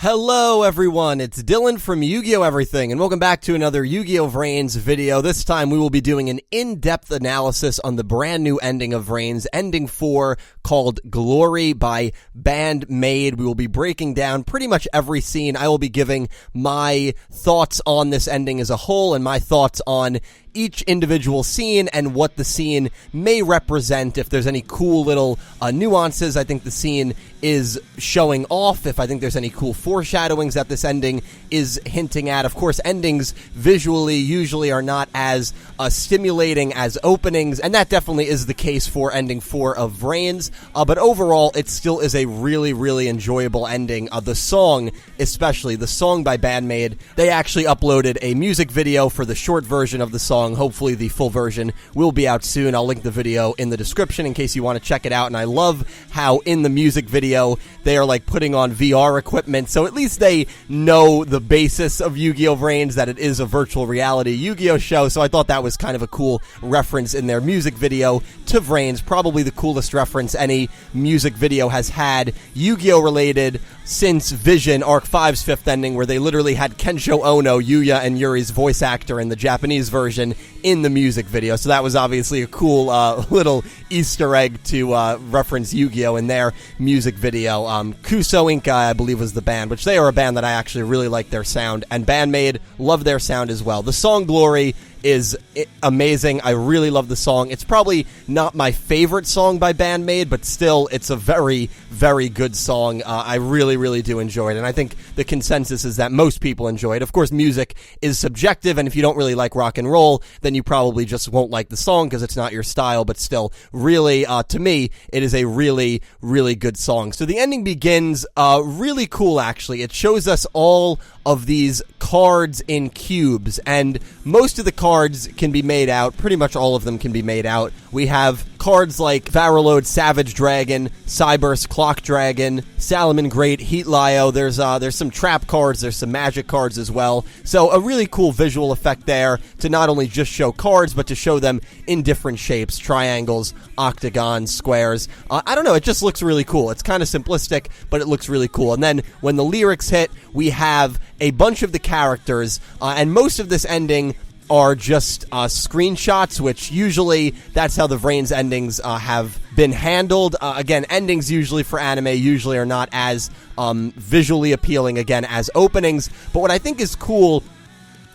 Hello everyone, it's Dylan from Yugioh Everything, and welcome back to another Yu-Gi-Oh! VRains video. This time we will be doing an in-depth analysis on the brand new ending of VRains, Ending 4, called Glory by Band-Maid. We will be breaking down pretty much every scene. I will be giving my thoughts on this ending as a whole, and my thoughts on each individual scene and what the scene may represent. If there's any cool little nuances I think the scene is showing off, if I think there's any cool foreshadowings that this ending is hinting at. Of course, endings visually usually are not as stimulating as openings, and that definitely is the case for Ending 4 of VRains, but overall it still is a really, really enjoyable ending. The song, especially, the song by Band-Maid, they actually uploaded a music video for the short version of the song. Hopefully the full version will be out soon. I'll link the video in the description in case you want to check it out. And I love how in the music video they are like putting on VR equipment, so at least they know the basis of Yu-Gi-Oh! VRains, that it is a virtual reality Yu-Gi-Oh! Show. So I thought that was kind of a cool reference in their music video to VRains. Probably the coolest reference any music video has had Yu-Gi-Oh! Related since Vision Arc 5's fifth ending, where they literally had Kensho Ono, Yuya and Yuri's voice actor in the Japanese version, in the music video. So that was obviously a cool little Easter egg to reference Yu-Gi-Oh! In their music video. Kuso Inka, I believe, was the band, which they are a band that I actually really like their sound, and Band-Maid love their sound as well. The song Glory is amazing. I really love the song. It's probably not my favorite song by Band-Maid, but still, it's a very, very good song. I really, really do enjoy it, and I think the consensus is that most people enjoy it. Of course, music is subjective, and if you don't really like rock and roll, then you probably just won't like the song because it's not your style, but still, really, to me, it is a really, really good song. So the ending begins really cool, actually. It shows us all of these cards in cubes, and most of the cards can be made out. Pretty much all of them can be made out. We have cards like Varalode Savage Dragon, Cyburst Clock Dragon, Salaman Great, Heat Lyo. There's some trap cards, there's some magic cards as well. So a really cool visual effect there to not only just show cards, but to show them in different shapes, triangles, octagons, squares. I don't know, it just looks really cool. It's kind of simplistic, but it looks really cool. And then when the lyrics hit, we have a bunch of the characters, and most of this ending are just screenshots, which usually that's how the VRains endings have been handled. Again, endings usually for anime usually are not as visually appealing, again, as openings. But what I think is cool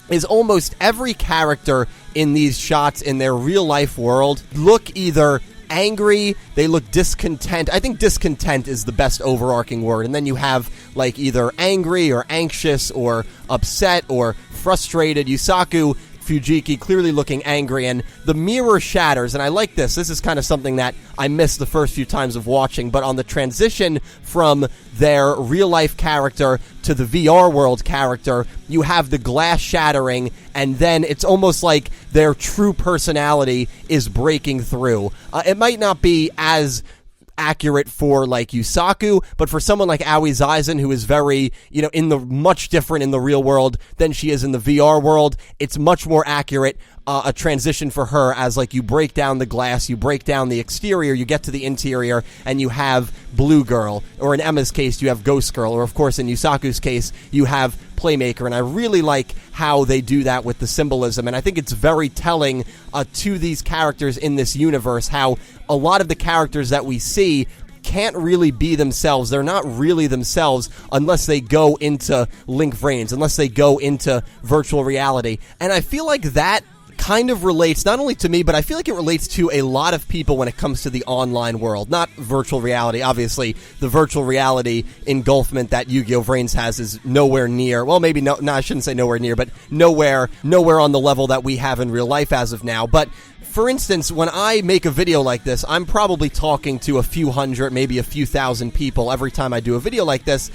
is almost every character in these shots in their real-life world look either angry, they look discontent. I think discontent is the best overarching word. And then you have like either angry or anxious or upset or frustrated. Yusaku Fujiki clearly looking angry, and the mirror shatters, and I like this. This is kind of something that I missed the first few times of watching, but on the transition from their real-life character to the VR world character, you have the glass shattering, and then it's almost like their true personality is breaking through. It might not be as accurate for like Yusaku, but for someone like Aoi Zaizen, who is very, much different in the real world than she is in the VR world, it's much more accurate. A transition for her as like you break down the glass, you break down the exterior, you get to the interior, and you have Blue Girl, or in Emma's case you have Ghost Girl, or of course in Yusaku's case you have Playmaker, and I really like how they do that with the symbolism, and I think it's very telling to these characters in this universe, how a lot of the characters that we see can't really be themselves. They're not really themselves unless they go into Link VRains, unless they go into virtual reality, and I feel like that kind of relates not only to me, but I feel like it relates to a lot of people when it comes to the online world. Not virtual reality. Obviously, the virtual reality engulfment that Yu-Gi-Oh! VRains has is nowhere near, well, maybe no, I shouldn't say nowhere near, but nowhere on the level that we have in real life as of now. But for instance, when I make a video like this, I'm probably talking to a few hundred, maybe a few thousand people every time I do a video like this.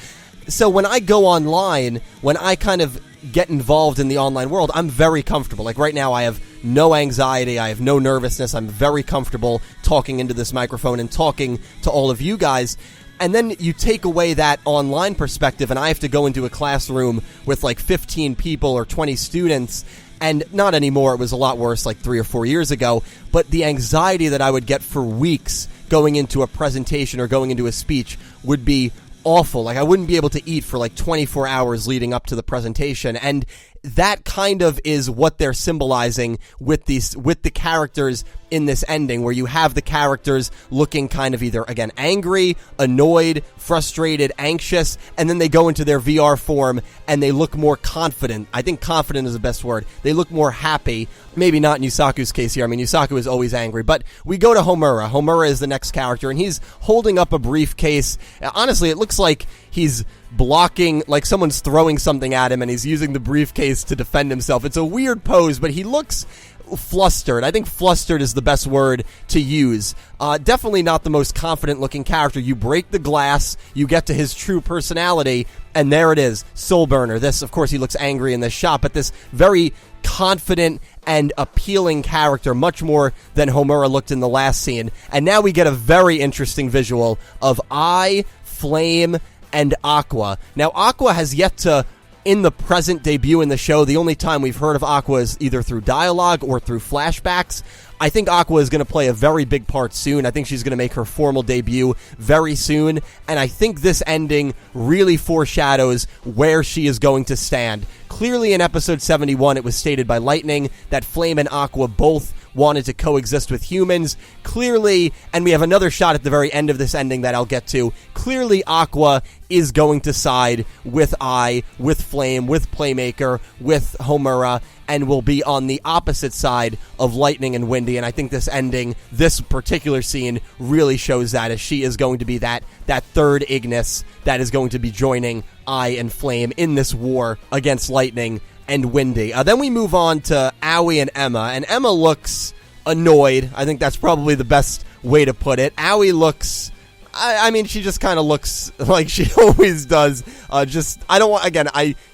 So when I go online, when I kind of get involved in the online world, I'm very comfortable. Like right now, I have no anxiety, I have no nervousness, I'm very comfortable talking into this microphone and talking to all of you guys. And then you take away that online perspective, and I have to go into a classroom with like 15 people or 20 students, and not anymore, it was a lot worse like 3 or 4 years ago, but the anxiety that I would get for weeks going into a presentation or going into a speech would be awful. Like, I wouldn't be able to eat for like 24 hours leading up to the presentation. And that kind of is what they're symbolizing with the characters in this ending, where you have the characters looking kind of either, again, angry, annoyed, frustrated, anxious, and then they go into their VR form and they look more confident. I think confident is the best word. They look more happy. Maybe not in Yusaku's case here. I mean, Yusaku is always angry. But we go to Homura. Homura is the next character, and he's holding up a briefcase. Honestly, it looks like he's blocking, like someone's throwing something at him, and he's using the briefcase to defend himself. It's a weird pose, but he looks flustered. I think flustered is the best word to use. Definitely not the most confident looking character. You break the glass, you get to his true personality, and there it is, Soul Burner. This, of course, he looks angry in this shot, but this very confident and appealing character, much more than Homura looked in the last scene. And now we get a very interesting visual of Eye, Flame, and Aqua. Now, Aqua has yet to, in the present, debut in the show. The only time we've heard of Aqua is either through dialogue or through flashbacks. I think Aqua is going to play a very big part soon. I think she's going to make her formal debut very soon, and I think this ending really foreshadows where she is going to stand. Clearly in episode 71, it was stated by Lightning that Flame and Aqua both wanted to coexist with humans. Clearly, and we have another shot at the very end of this ending that I'll get to, clearly Aqua is going to side with Eye, with Flame, with Playmaker, with Homura, and will be on the opposite side of Lightning and Windy. And I think this ending, this particular scene, really shows that, as she is going to be that third Ignis that is going to be joining Eye and Flame in this war against Lightning and Windy. Then we move on to Aoi and Emma, and Emma looks annoyed. I think that's probably the best way to put it. Aoi looks, I mean, she just kind of looks like she always does.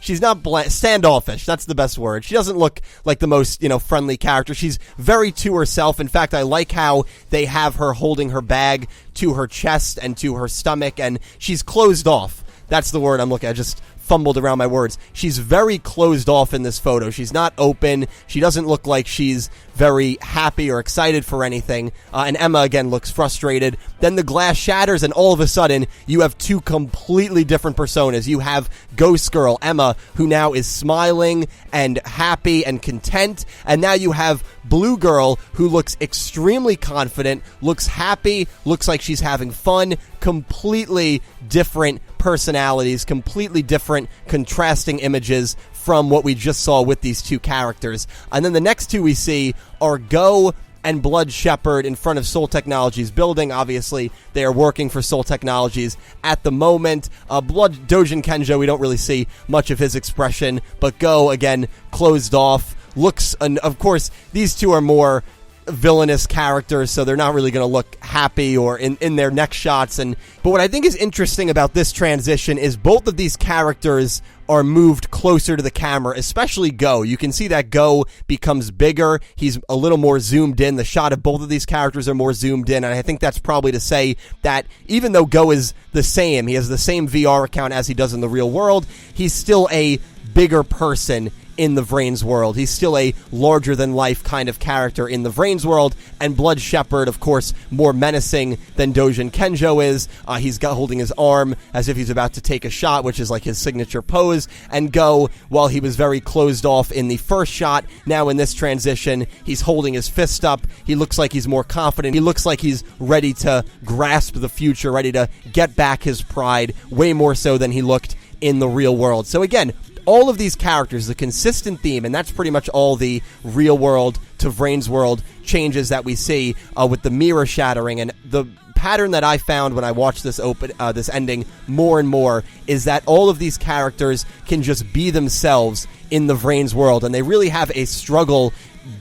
She's not standoffish. That's the best word. She doesn't look like the most, friendly character. She's very to herself. In fact, I like how they have her holding her bag to her chest and to her stomach, and she's closed off. That's the word I'm looking at. I just fumbled around my words. She's very closed off in this photo. She's not open. She doesn't look like she's very happy or excited for anything. And Emma, again, looks frustrated. Then the glass shatters, and all of a sudden, you have two completely different personas. You have Ghost Girl, Emma, who now is smiling and happy and content. And now you have Blue Girl, who looks extremely confident, looks happy, looks like she's having fun. Completely different personalities, completely different contrasting images from what we just saw with these two characters. And then the next two we see are Go and Blood Shepherd in front of Soul Technologies building. Obviously, they are working for Soul Technologies at the moment. Blood Dojin Kenjo, we don't really see much of his expression, but Go, again, closed off. Looks, and of course, these two are more villainous characters, so they're not really going to look happy or in their next shots. But what I think is interesting about this transition is both of these characters are moved closer to the camera, especially Go. You can see that Go becomes bigger. He's a little more zoomed in. The shot of both of these characters are more zoomed in, and I think that's probably to say that even though Go is the same, he has the same VR account as he does in the real world, he's still a bigger person in the VRains world. He's still a larger-than-life kind of character in the VRains world, and Blood Shepherd, of course, more menacing than Dojin Kenjo is. He's holding his arm as if he's about to take a shot, which is like his signature pose. And Go, while he was very closed off in the first shot, now in this transition, he's holding his fist up. He looks like he's more confident. He looks like he's ready to grasp the future, ready to get back his pride, way more so than he looked in the real world. So again, all of these characters, the consistent theme, and that's pretty much all the real world to VRains world changes that we see with the mirror shattering. And the pattern that I found when I watched this this ending more and more is that all of these characters can just be themselves in the VRains world, and they really have a struggle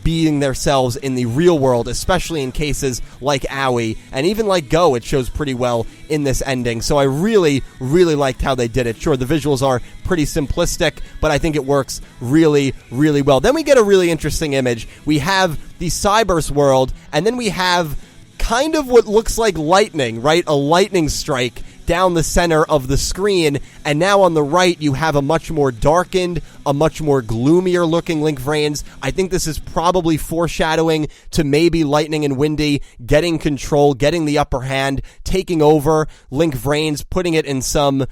being themselves in the real world, especially in cases like Aoi, and even like Go, it shows pretty well in this ending. So I really, really liked how they did it. Sure, the visuals are pretty simplistic, but I think it works really, really well. Then we get a really interesting image. We have the Cyberse world, and then we have kind of what looks like lightning, right? A lightning strike down the center of the screen, and now on the right you have a much more darkened, a much more gloomier looking Link VRains. I think this is probably foreshadowing to maybe Lightning and Windy getting control, getting the upper hand, taking over Link VRains, putting it in some,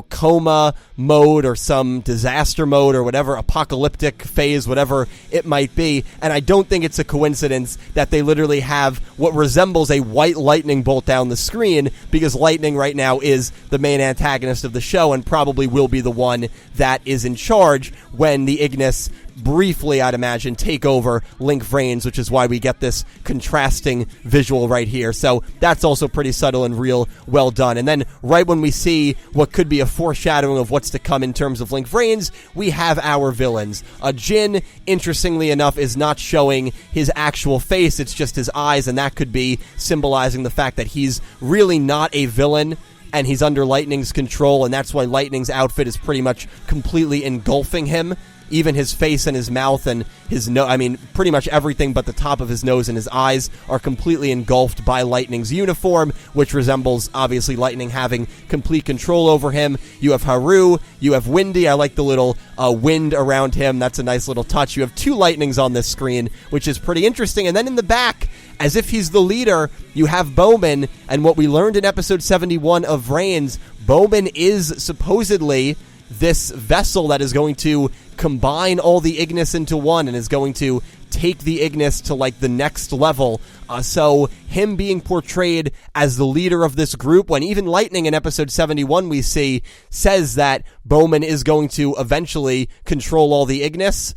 coma mode or some disaster mode or whatever, apocalyptic phase, whatever it might be. And I don't think it's a coincidence that they literally have what resembles a white lightning bolt down the screen, because Lightning right now is the main antagonist of the show and probably will be the one that is in charge when the Ignis briefly, I'd imagine, take over Link VRains, which is why we get this contrasting visual right here. So that's also pretty subtle and real well done. And then right when we see what could be a foreshadowing of what's to come in terms of Link VRains, we have our villains. Jin, interestingly enough, is not showing his actual face, it's just his eyes, and that could be symbolizing the fact that he's really not a villain and he's under Lightning's control, and that's why Lightning's outfit is pretty much completely engulfing him. Even his face and his mouth and his nose, pretty much everything but the top of his nose and his eyes are completely engulfed by Lightning's uniform, which resembles, obviously, Lightning having complete control over him. You have Haru, you have Windy. I like the little wind around him. That's a nice little touch. You have two Lightnings on this screen, which is pretty interesting. And then in the back, as if he's the leader, you have Bowman, and what we learned in episode 71 of VRains, Bowman is supposedly this vessel that is going to combine all the Ignis into one and is going to take the Ignis to the next level. So him being portrayed as the leader of this group, when even Lightning in episode 71 we see says that Bowman is going to eventually control all the Ignis.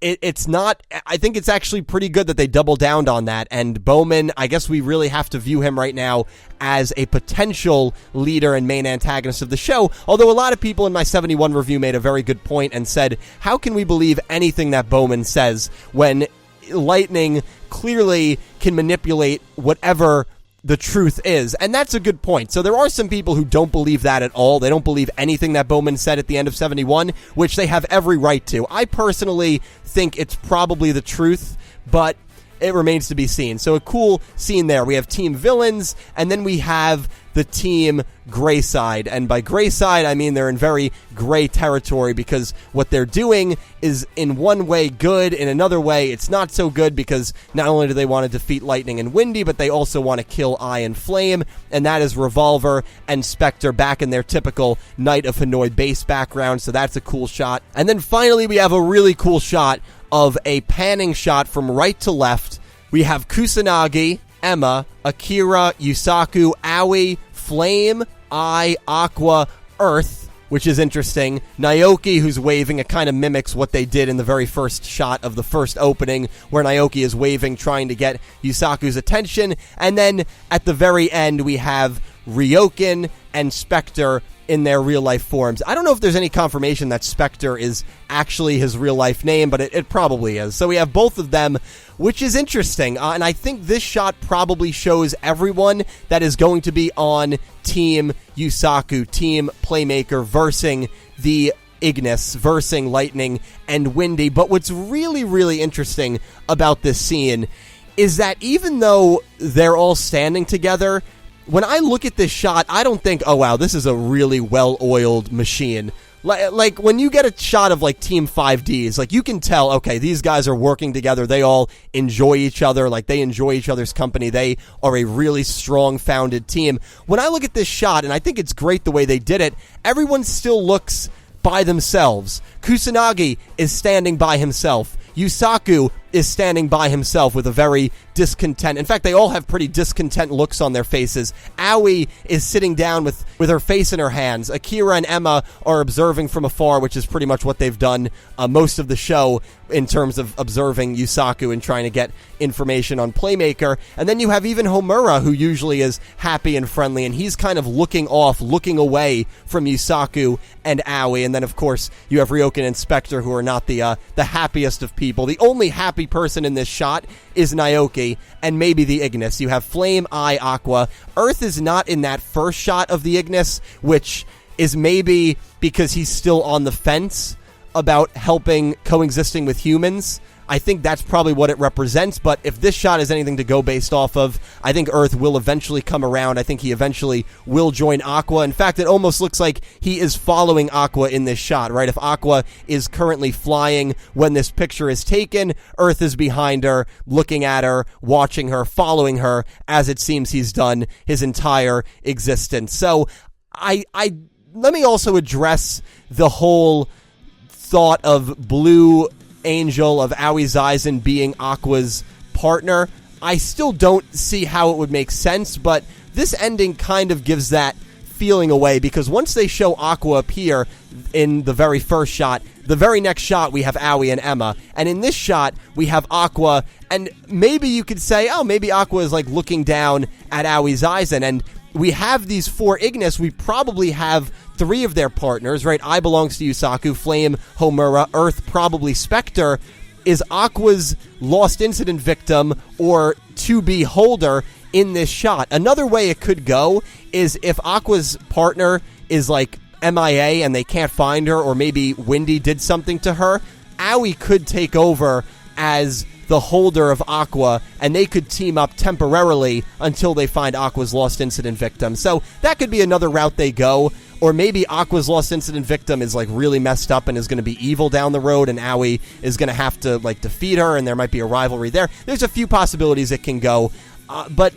It's not, I think it's actually pretty good that they double down on that, and Bowman, I guess we really have to view him right now as a potential leader and main antagonist of the show, although a lot of people in my 71 review made a very good point and said, how can we believe anything that Bowman says when Lightning clearly can manipulate whatever the truth is? And that's a good point. So there are some people who don't believe that at all. They don't believe anything that Bowman said at the end of 71, which they have every right to. I personally think it's probably the truth, but it remains to be seen. So a cool scene there. We have Team Villains, and then we have the Team Gray Side. And by Gray Side, I mean they're in very gray territory, because what they're doing is in one way good, in another way it's not so good, because not only do they want to defeat Lightning and Windy, but they also want to kill Eye and Flame, and that is Revolver and Spectre back in their typical Knight of Hanoi base background, so that's a cool shot. And then finally we have a really cool shot of a panning shot from right to left. We have Kusanagi, Emma, Akira, Yusaku, Aoi, Flame, Eye, Aqua, Earth, which is interesting. Naoki, who's waving, it kind of mimics what they did in the very first shot of the first opening, where Naoki is waving, trying to get Yusaku's attention. And then at the very end, we have Ryoken and Spectre in their real-life forms. I don't know if there's any confirmation that Spectre is actually his real-life name, but it probably is. So we have both of them, which is interesting. And I think this shot probably shows everyone that is going to be on Team Yusaku, Team Playmaker, versing the Ignis, versing Lightning and Windy. But what's really, really interesting about this scene is that even though they're all standing together, when I look at this shot, I don't think, oh wow, this is a really well-oiled machine. Like when you get a shot of Team 5Ds, you can tell, okay, these guys are working together. They all enjoy each other. They enjoy each other's company. They are a really strong founded team. When I look at this shot, and I think it's great the way they did it, everyone still looks by themselves. Kusanagi is standing by himself. Yusaku is standing by himself with a very discontent. In fact, they all have pretty discontent looks on their faces. Aoi is sitting down with her face in her hands. Akira and Emma are observing from afar, which is pretty much what they've done most of the show in terms of observing Yusaku and trying to get information on Playmaker. And then you have even Homura, who usually is happy and friendly, and he's kind of looking away from Yusaku and Aoi. And then, of course, you have Ryoken and Spectre, who are not the happiest of people. The only happy person in this shot is Naoki, and maybe the Ignis. You have Flame, Eye, Aqua. Earth is not in that first shot of the Ignis, which is maybe because he's still on the fence about coexisting with humans. I think that's probably what it represents, but if this shot is anything to go based off of, I think Earth will eventually come around. I think he eventually will join Aqua. In fact, it almost looks like he is following Aqua in this shot, right? If Aqua is currently flying when this picture is taken, Earth is behind her, looking at her, watching her, following her, as it seems he's done his entire existence. So let me also address the whole thought of Blue Angel, of Aoi Zaizen being Aqua's partner. I still don't see how it would make sense, but this ending kind of gives that feeling away, because once they show Aqua appear in the very first shot, the very next shot we have Aoi and Emma, and in this shot we have Aqua, and maybe you could say, oh, maybe Aqua is like looking down at Aoi Zaizen, and we have these 4 Ignis. We probably have 3 of their partners, right? I belongs to Yusaku, Flame, Homura, Earth, probably Spectre. Is Aqua's lost incident victim or to-be holder in this shot? Another way it could go is if Aqua's partner is like MIA and they can't find her, or maybe Windy did something to her, Aoi could take over as the holder of Aqua, and they could team up temporarily until they find Aqua's lost incident victim. So that could be another route they go. Or maybe Aqua's lost incident victim is like really messed up and is going to be evil down the road, and Aoi is going to have to like defeat her, and there might be a rivalry there. There's a few possibilities it can go. But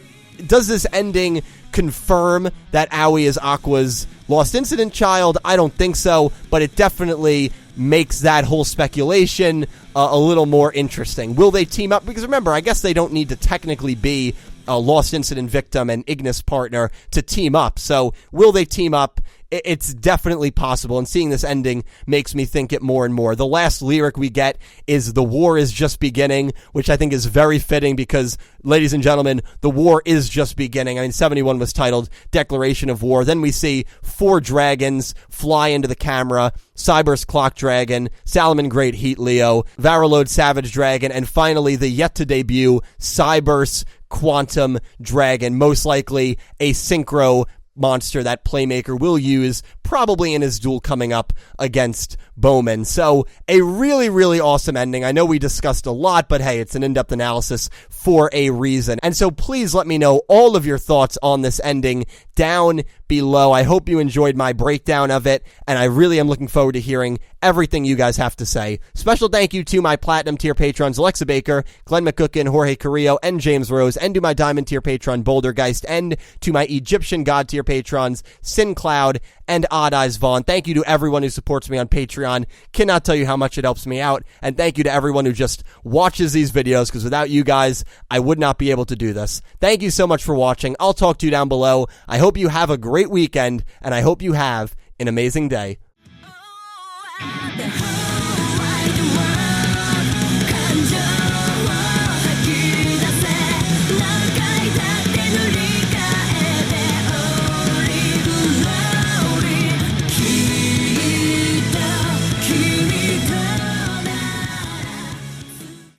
does this ending confirm that Aoi is Aqua's lost incident child? I don't think so, but it definitely makes that whole speculation a little more interesting. Will they team up? Because remember, I guess they don't need to technically be a lost incident victim and Ignis partner to team up. So will they team up? It's definitely possible, and seeing this ending makes me think it more and more. The last lyric we get is "The war is just beginning," which I think is very fitting because, ladies and gentlemen, the war is just beginning. I mean, 71 was titled Declaration of War. Then we see 4 dragons fly into the camera: Cyber's Clock Dragon, Salaman Great Heat Leo, Varalode Savage Dragon, and finally the yet-to-debut Cyber's Quantum Dragon, most likely a synchro monster that Playmaker will use probably in his duel coming up against Bowman. So a really, really awesome ending. I know we discussed a lot, but hey, it's an in-depth analysis for a reason. And so please let me know all of your thoughts on this ending down below. I hope you enjoyed my breakdown of it, and I really am looking forward to hearing everything you guys have to say. Special thank you to my Platinum tier patrons Alexa Baker, Glen McGookin, Jorge Carrillo, and James Rose, and to my Diamond tier patron Bouldergeist, and to my Egyptian God tier patrons Syn Cloud and Odd Eyes Vaughn. Thank you to everyone who supports me on Patreon. Cannot tell you how much it helps me out. And thank you to everyone who just watches these videos, because without you guys, I would not be able to do this. Thank you so much for watching. I'll talk to you down below. I hope you have a great weekend, and I hope you have an amazing day.